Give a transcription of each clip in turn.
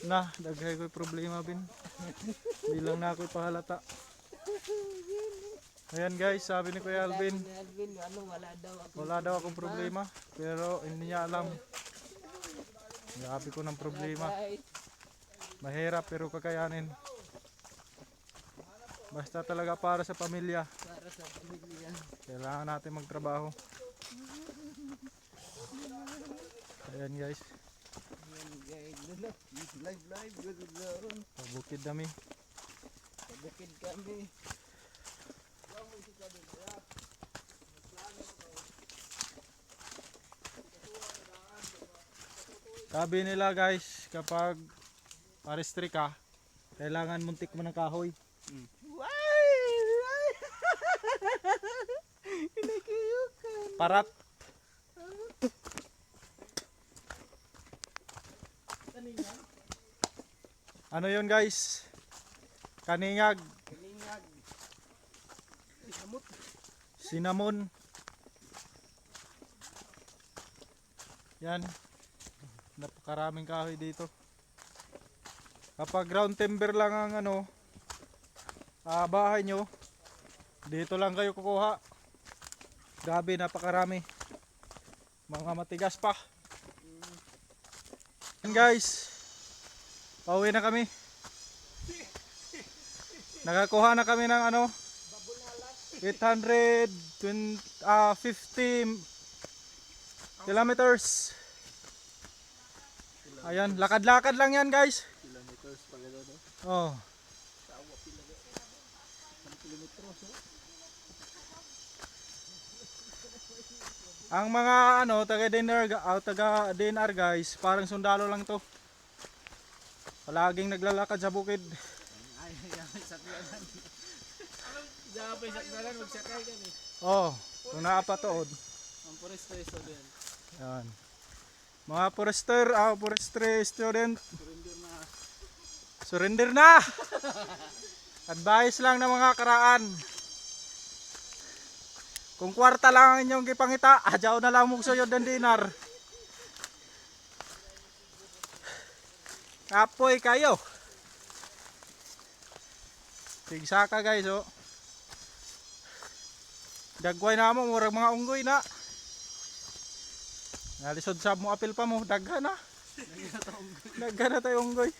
Na, daghay ko'y problema bin. Bilang na ako'y pahalata. Ayan guys, sabi ni Kuya Alvin, wala daw akong problema. Pero hindi niya alam. Sabi ko ng problema. Mahirap pero kakayanin. Basta talaga para sa pamilya. Kailangan natin magtrabaho. Ayan guys. Pabukid kami. Sabi nila guys, kapag forestry ka, kailangan muntik mo ng kahoy. Parat. Ano yun guys? Kaningag. Cinnamon. Yan. Napakaraming kahoy dito. Kapag ground timber lang ang bahay nyo, dito lang kayo kukuha. Grabe, napakarami. Mga matigas pa. Yan guys, pauwi na kami. Nakakuha na kami ng 850 kilometers. Ayan, lakad-lakad lang yan guys. Kilometers pa gano'n, no? Oh. Ang mga taga DNR guys, parang sundalo lang to. Palaging naglalakad sa bukid. Oh, kung naapatood. Ang forestry student. Yan. Mga forestry student. Surrender na. Advice lang ng mga karaan. Kung kwarta lang ang inyong gipangita, adyaw na lang mong suyod ng dinar. Kapoy kayo. Tigsaka guys, oh. Dagway na mo, murag mga unggoy na. Nalisod sa mo apil pa mo, daghan na. Daghan na tayo unggoy.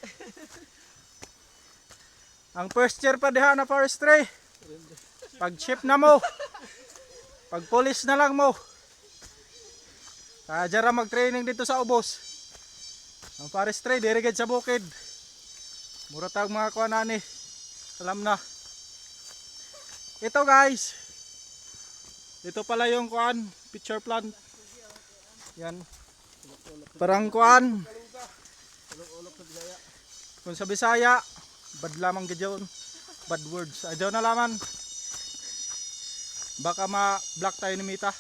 Ang first year pa diha na forestry. Pag chip na mo, pag police na lang mo. Kaya mag-training dito sa ubos. Ang forestry, dirigid sa bukid. Mura tawag mga kuanani. Alam na. Ito guys. Ito pala yung kuan, pitcher plant. Yan. Parang kuan. Kung sa Bisaya, bad lamang gadyon. Bad words. Adyaw na laman. Baka ma-block tayo ni Mita.